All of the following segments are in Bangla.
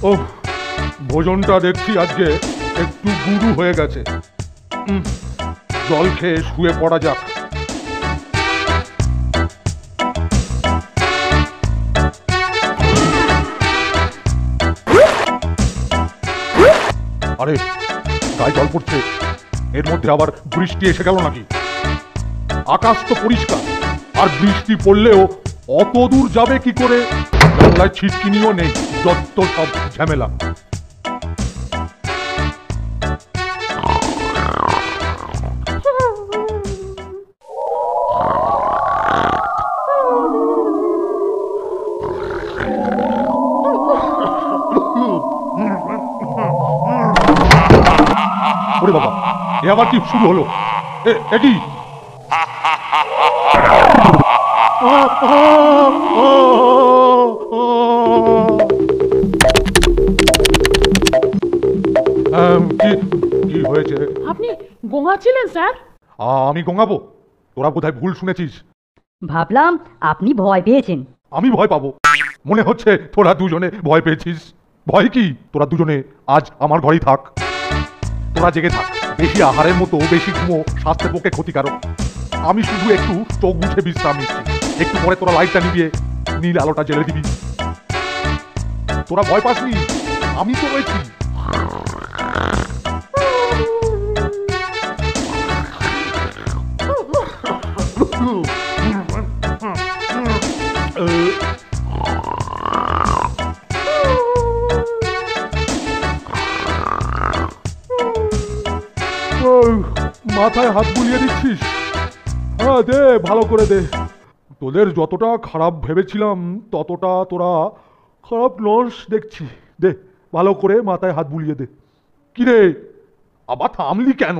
ও ভোজনটা দেখছি আজকে একটু গুরু হয়ে গেছে। জল খেয়ে শুয়ে পড়া যাক। আরে গায়ে জল পড়ছে, এর মধ্যে আবার বৃষ্টি এসে গেল নাকি? আকাশ তো পরিষ্কার, আর বৃষ্টি পড়লেও অত দূর যাবে কি করে? জানলায় ছিটকিনিও নেই, যত সব ঝামেলা। ওরে বাবা, এ আবার কি শুরু হলো? কি কি হয়েছে? আপনি গোঙাচ্ছিলেন স্যার? আমি গোঙাবো? তোরা বোধহয় ভুল শুনেছিস। ভাবলাম আপনি ভয় পেয়েছেন। আমি ভয় পাবো? মনে হচ্ছে তোরা দুজনে ভয় পেয়েছিস। ভয় কি? তোরা দুজনে আজ আমার ঘরেই থাক। তোরা জেগে থাক। বেশি আহারের মতো বেশি ঘুমো স্বাস্থ্যের পক্ষে ক্ষতিকারক। আমি শুধু একটু চোখ বুঝে বিশ্রাম নিচ্ছি। একটু পরে তোরা লাইটটা নিভিয়ে নীল আলোটা জ্বেলে দিবি। তোরা ভয় পাসনি, আমি তো রয়েছি। মাথায় হাত বুলিয়ে দিচ্ছিস? হ্যাঁ দে, ভালো করে দে। তোদের যতটা খারাপ ভেবেছিলাম ততটা তোরা খারাপ নস দেখছি। দে, ভালো করে মাথায় হাত বুলিয়ে দে। কিরে আবার থামলি কেন?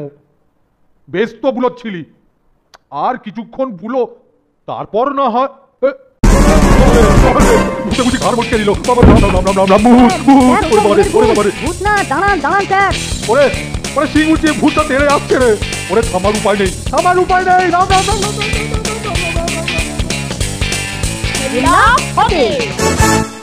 বেশ তো বুলোচ্ছিলি, আর কিছুক্ষণ বুলো, তারপর না হয়। সিং উঠিয়ে ভূতটা তেড়ে আসছে রে। ওরে থামার উপায় নেই, থামার উপায় নেই। রাম রাম রাম রাম রাম রাম রাম রাম রাম রাম।